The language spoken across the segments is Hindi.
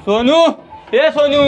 सोनू, ए सोनू,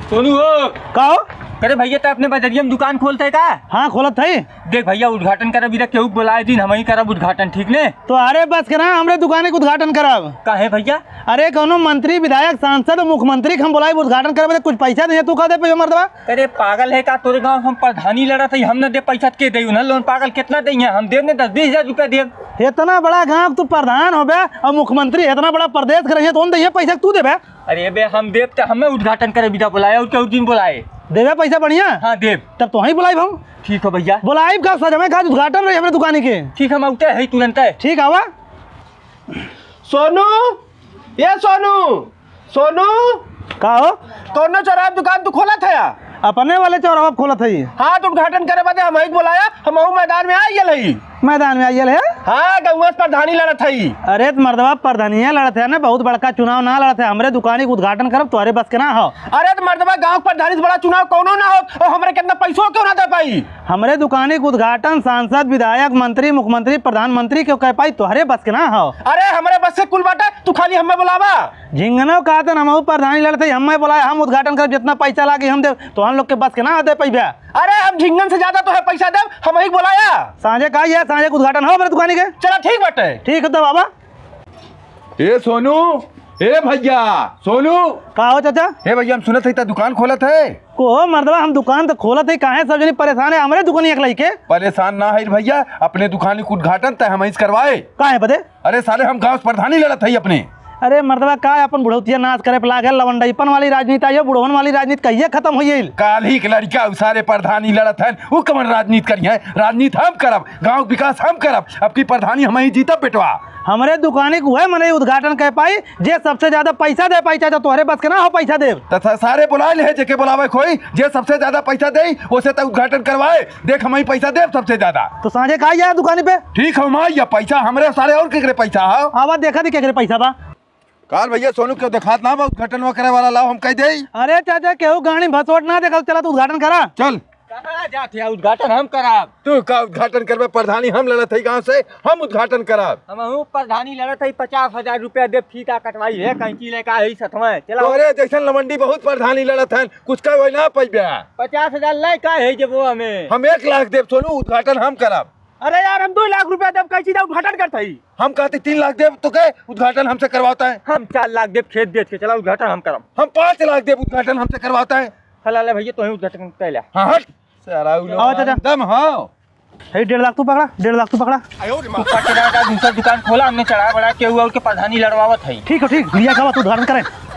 सोनू हो का हो? अरे भैया तो अपने बजरिया में दुकान खोलते है का? हाँ खोलत है। देख भैया उद्घाटन कर अभी तक केहू बुलाए दिन हम ही करब उद्घाटन, ठीक ने? तो अरे बस के ना हमरे दुकान के उद्घाटन करब। का है भैया? अरे कौनो मंत्री विधायक सांसद मुख्यमंत्री के हम बुलाए उद्घाटन करब, कुछ पैसा नहीं है, तू कह दे पे मर्दवा। अरे पागल है का? तोरे गाँव हम प्रधानी लड़ा था, हम न दे पैसा के दे ना लोन? पागल कितना दे? हम दे 10-20 हजार रुपया दे। इतना बड़ा गाँव तू प्रधान हो बे और मुख्यमंत्री इतना बड़ा प्रदेश करे तो दे पैसा तू दे बे। अरे बे हम देव तो हमें उद्घाटन करे बिना बुलाया और क्या दिन बुलाए? देवे पैसा बढ़िया। हाँ देव। तब तो वहीं बुलाई हम। ठीक हो भैया। बुलाई का सजमे का उद्घाटन रही हमारे दुकान के। ठीक हम उठे है तुरंत है। ठीक आवा। सोनू, ये सोनू, सोनू का हो? तोरने चौराहा दुकान तू खोला था या? अपने वाले चौराहा खोलत है। हाँ तो उद्घाटन करे बादे हम ही बुलाया, हम मैदान में आ गए। मैदान में आइल है। हाँ गौवा प्रधानी लड़त है। अरे तो मर्दवा प्रधानिया लड़ते है ना, बहुत बड़का चुनाव ना लड़ते है। हमरे दुकान के उद्घाटन करब तुम्हारे बस के ना हो। अरे तो मर्दबा गांव प्रधानी से बड़ा चुनाव कौनो ना हो और हमरे कितना पैसों क्यों ना दे पाई? हमरे दुकान के उद्घाटन सांसद विधायक मंत्री मुख्यमंत्री प्रधानमंत्री क्यों कह पाई? तुम्हारे बस के ना हो। अरे हमारे बस से कुल बाटे, तू खाली हमें बुलावा। झिंगनो कहा था हम प्रधानी लड़ते हमें बुलाए, हम उद्घाटन कर जितना पैसा लागे हम दे, तो हम लोग के बस के ना दे पैसा। अरे हम झिंगन से ज्यादा तो है पैसा दे, हम ही बुलाया। सांझे का है, सांझे उद्घाटन हो मेरे दुकान के। चलो ठीक बाटे। ठीक है तो बाबा। ए सोनू, ए भैया सोनू। का हो चाचा? ए भैया हम सुनत है दुकान खोलत है। को मर्दवा हम दुकान तो खोलत है, काहे सब जनी परेशान है? हमरे दुकान एक लइके परेशान ना है भैया, अपने दुकान के उद्घाटन तय हम करवाए। काहे बदे? अरे साले हम गाँव प्रधानी लड़त है अपने। अरे मर्दवा का अपन बुढ़ौतिया नाच करे पे लागे, लवंडईपन वाली राजनीति आई, बुढ़वन वाली राजनीति कहिए खत्म हो गई। काल ही के लड़का सारे प्रधानी लड़त है, वो कमन राजनीति करी है? राजनीति हम करब, गाँव विकास हम करब, अब की प्रधानी हम ही जीतब बेटवा। हमारे दुकान को है मने उद्घाटन कर पाई, जे सबसे ज्यादा पैसा दे पाई। चाचा तुम्हारे बस के ना हो पैसा दे तथा सारे बुला ले जेके बुलावे कोई, जे सबसे ज्यादा पैसा दे उसे तक उद्घाटन करवाए। देख हम ही पैसा दे सबसे ज्यादा। तो सांझे का है दुकान पे? ठीक है माँ, या पैसा हमरे सारे और केकरे पैसा है? आवाज देखा थी केकरे पैसा बा। काल भैया सोनू क्यों दिखात ना उद्घाटन करे वाला लाओ हम कह दे। अरे चाचा केहू गाड़ी भसोट ना देखल, चला तू उद्घाटन करा। चल जाते उद्घाटन हम कराब। तू का उद्घाटन करबे? प्रधानी हम लड़त है गाँव से, हम उद्घाटन कराब। हम प्रधानी लड़त है, 50,000 रुपया दे, फीता कटवाई है, कैंची लेकर आई सतवें। चला तोरे जैसन लवंडी बहुत प्रधानी लड़त है, कुछ का वही ना पैबे। 50,000 लाई का है जब वो हमें। हम 1 लाख देव सोनू, उद्घाटन हम कराब। अरे यार हम 2 लाख रुपया दे, कैसी उद्घाटन करता ही? हम कहते 3 लाख देव तो क्या उद्घाटन हमसे करवाता है? हम 4 लाख दे खेत बेच के, चला उद्घाटन हम करब। हम 5 लाख देव उद्घाटन हमसे करवाता है। हलाले भैया तो उद्घाटन कर लिया। हाँ हट सारा आओ चाचा। दम हाँ। 1.5 लाख तू पकड़ा, 1.5 लाख तू पकड़ा। ऊपर के दूसरा दुकान खोला हमने, चढ़ा बड़ा के हुआ के प्रधानी लड़वावत है। ठीक है ठीक, लिया का तू उद्घाटन करे।